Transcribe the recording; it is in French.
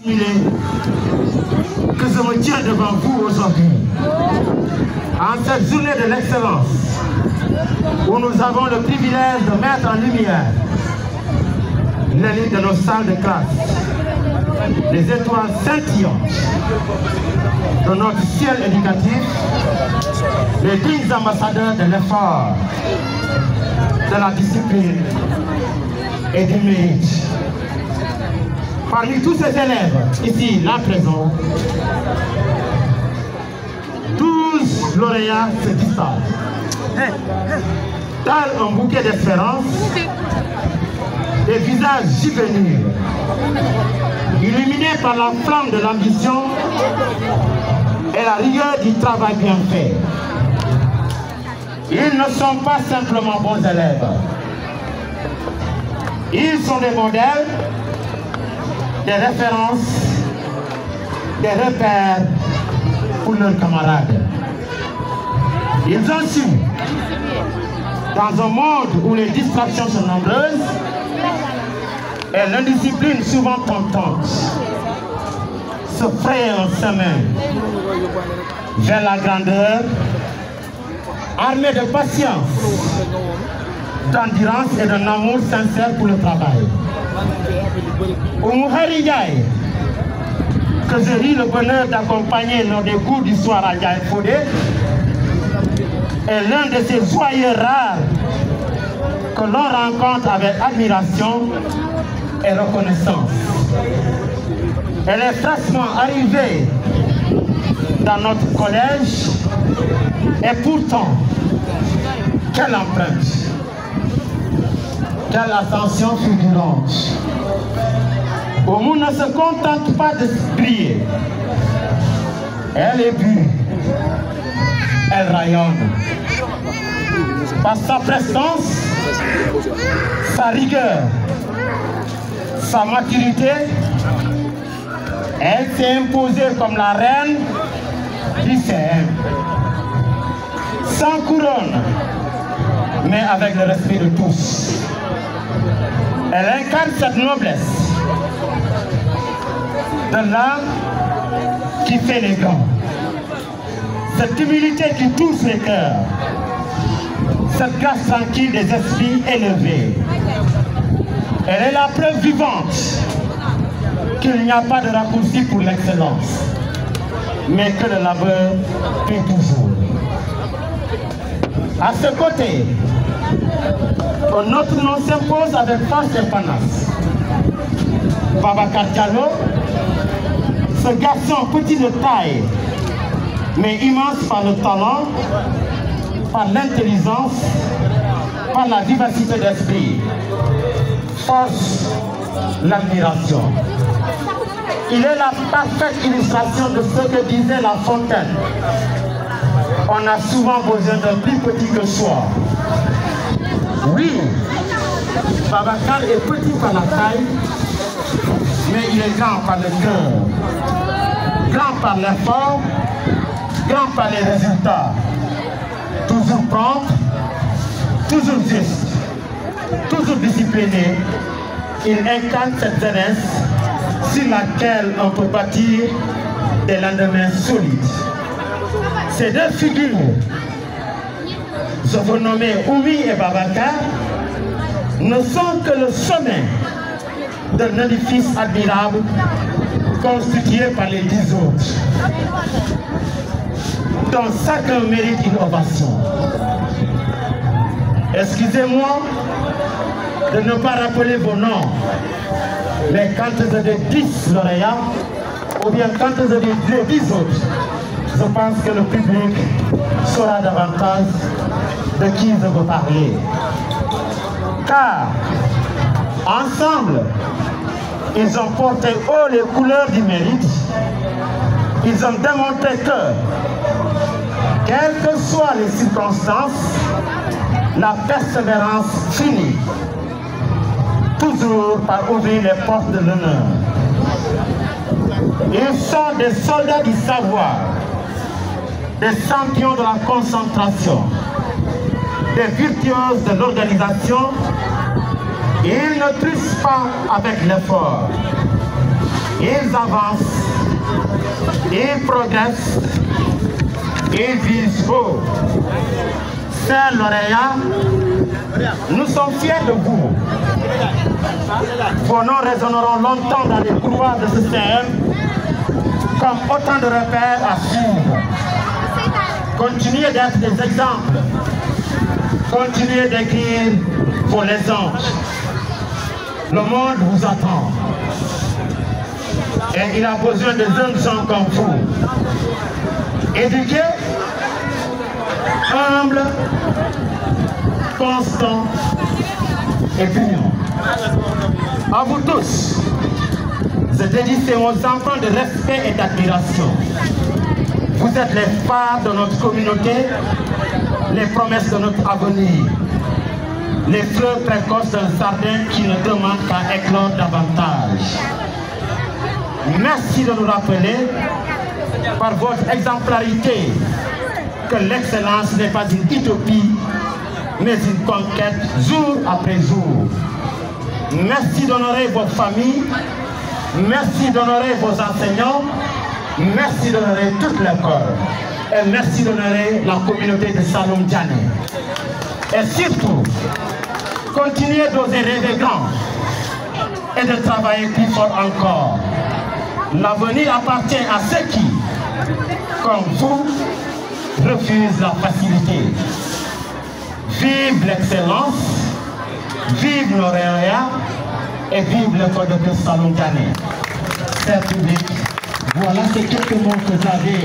Que je me tiens devant vous aujourd'hui, en cette journée de l'excellence, où nous avons le privilège de mettre en lumière l'élite de nos salles de classe, les étoiles scintillantes de notre ciel éducatif, les dignes ambassadeurs de l'effort, de la discipline et du mérite. Parmi tous ces élèves, ici, là présents, 12 lauréats se distinguent. Tel un bouquet d'espérance, des visages juvéniles, illuminés par la flamme de l'ambition et la rigueur du travail bien fait. Ils ne sont pas simplement bons élèves. Ils sont des modèles, des références, des repères pour leurs camarades. Ils ont su, dans un monde où les distractions sont nombreuses et l'indiscipline souvent tentante, se frayer un chemin vers la grandeur, armé de patience, d'endurance et d'un amour sincère pour le travail. Oumouhari Ndiaye, que j'ai eu le bonheur d'accompagner lors des cours du soir à Ndiaye Fodé, est l'un de ces joyeux rares que l'on rencontre avec admiration et reconnaissance. Elle est fraîchement arrivée dans notre collège et pourtant, quelle empreinte, quelle ascension fulgurante. Oumou ne se contente pas de briller. Elle est bue, elle rayonne. Par sa prestance, sa rigueur, sa maturité, elle s'est imposée comme la reine du CM. Sans couronne, mais avec le respect de tous. Elle incarne cette noblesse de l'âme qui fait les grands. Cette humilité qui touche les cœurs. Cette grâce tranquille des esprits élevés. Elle est la preuve vivante qu'il n'y a pas de raccourci pour l'excellence, mais que le labeur paie toujours. À ce côté, un autre nom s'impose avec force et panache. Babacar Diallo, ce garçon petit de taille, mais immense par le talent, par l'intelligence, par la vivacité d'esprit, force l'admiration. Il est la parfaite illustration de ce que disait La Fontaine. On a souvent besoin d'un plus petit que soi. Oui, Babacar est petit par la taille, mais il est grand par le cœur, grand par l'effort, grand par les résultats. Toujours prompt, toujours juste, toujours discipliné, il incarne cette jeunesse sur laquelle on peut bâtir des lendemains solides. Ces deux figures, je vous nommer Oumi et Babacar, ne sont que le sommet d'un édifice admirable constitué par les 10 autres, dont chacun mérite une ovation. Excusez-moi de ne pas rappeler vos noms, mais quand je dis 10 lauréats, ou bien quand je dis les 10 autres, je pense que le public saura davantage de qui je veux parler. Car, ensemble, ils ont porté haut les couleurs du mérite. Ils ont démontré que, quelles que soient les circonstances, la persévérance finit toujours par ouvrir les portes de l'honneur. Ils sont des soldats du savoir, des champions de la concentration, des virtuoses de l'organisation. Ils ne trichent pas avec l'effort. Ils avancent, ils progressent, ils visent haut. Chers lauréats, nous sommes fiers de vous. Vos noms résonneront longtemps dans les couloirs de ce CM comme autant de repères à suivre. Continuez d'être des exemples. Continuez d'écrire vos légendes. Le monde vous attend. Et il a besoin de jeunes gens comme vous. Éduqués, humbles, constants et brillants. À vous tous, je dédie ces mots enfants de respect et d'admiration. Vous êtes les phares de notre communauté, les promesses de notre avenir, les fleurs précoces d'un jardin qui ne demande qu'à éclore davantage. Merci de nous rappeler, par votre exemplarité, que l'excellence n'est pas une utopie, mais une conquête jour après jour. Merci d'honorer vos familles, merci d'honorer vos enseignants, merci d'honorer toute l'école et merci d'honorer la communauté de Saloum Diané. Et surtout, continuez d'oser rêver grand et de travailler plus fort encore. L'avenir appartient à ceux qui, comme vous, refusent la facilité. Vive l'excellence, vive l'Aurélia et vive l'école de Saloum Diané. Cher public, voilà ces quelques mots que j'avais